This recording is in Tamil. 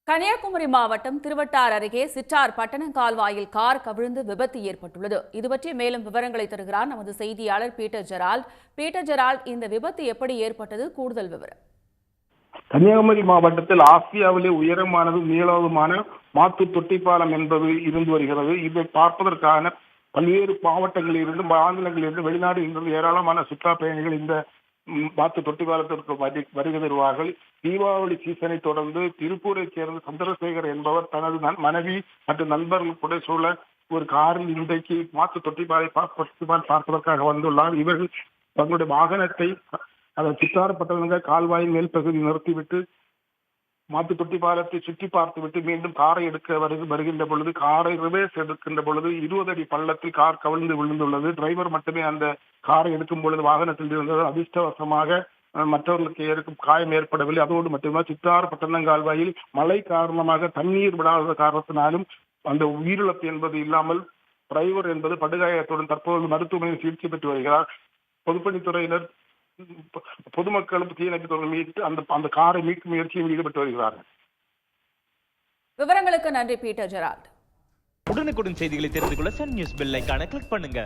கன்னியாகுமரி மாவட்டம் திருவட்டார் அருகே சிற்றார் பட்டணம் கால்வாயில் கார் கவிழ்ந்து விபத்து ஏற்பட்டுள்ளது. இதுபற்றி மேலும் விவரங்களை தருகிறார் நமது செய்தியாளர் பீட்டர் ஜெரால்ட். பீட்டர் ஜெரால்ட், இந்த விபத்து எப்படி ஏற்பட்டது? கூடுதல் விவரம். கன்னியாகுமரி மாவட்டத்தில் ஆசியாவிலே உயரமானது நீளவுமான மாத்தூர் தொட்டிப்பாலம் என்பது இருந்து வருகிறது. இதை பார்ப்பதற்கான பல்வேறு மாவட்டங்களில் இருந்து மாநிலங்களில் இருந்து வெளிநாடுகளிலிருந்து ஏராளமான சுற்றுலா பயணிகள் இந்த மாத்து தொட்டிப்பாலத்திற்கு வருகை தருவார்கள். தீபாவளி சீசனை தொடர்ந்து திருப்பூரை சேர்ந்த சந்திரசேகர் என்பவர் தனது மனைவி மற்றும் நண்பர்கள் கூட சூழ ஒரு காரில் இன்றைக்கு மாத்து தொட்டிப்பாலை பார்ப்பதற்காக வந்துள்ளார். இவர்கள் தங்களுடைய வாகனத்தை சித்தாரப்பட்டவங்க கால்வாயின் மேல் பகுதி நிறுத்திவிட்டு மாத்து தொட்டி பாலத்தை சுற்றி பார்த்துவிட்டு மீண்டும் காரை எடுக்க வருகின்ற பொழுது காரை ரிவர்ஸ் எடுக்கின்ற பொழுது 20 அடி பள்ளத்தில் கார் கவிழ்ந்து விழுந்துள்ளது. டிரைவர் மட்டுமே அந்த காரை எடுக்கும் பொழுது வாகனத்தில் இருந்தது. அதிர்ஷ்டவசமாக மற்றவர்களுக்கு ஏற்கும் காயம் ஏற்படவில்லை. அதோடு மட்டுமே சித்தார் பட்டணங்கால்வாயில் மழை காரணமாக தண்ணீர் விடாத காரணத்தினாலும் அந்த உயிரிழப்பு என்பது இல்லாமல் டிரைவர் என்பது படுகாயத்துடன் தற்போது மருத்துவமனையில் சிகிச்சை பெற்று வருகிறார். பொதுப்பணித்துறையினர் பொதுமக்களும் தீயணைப்பு மீட்டு அந்த காரை மீட்கும் முயற்சியில் ஈடுபட்டு வருகிறார்கள். விவரங்களுக்கு நன்றி பீட்டர் ஜெரால்ட். உடனுக்குடன் செய்திகளை தெரிந்து கொள்ள சன் நியூஸ் பெல் ஐகானை கிளிக் பண்ணுங்க.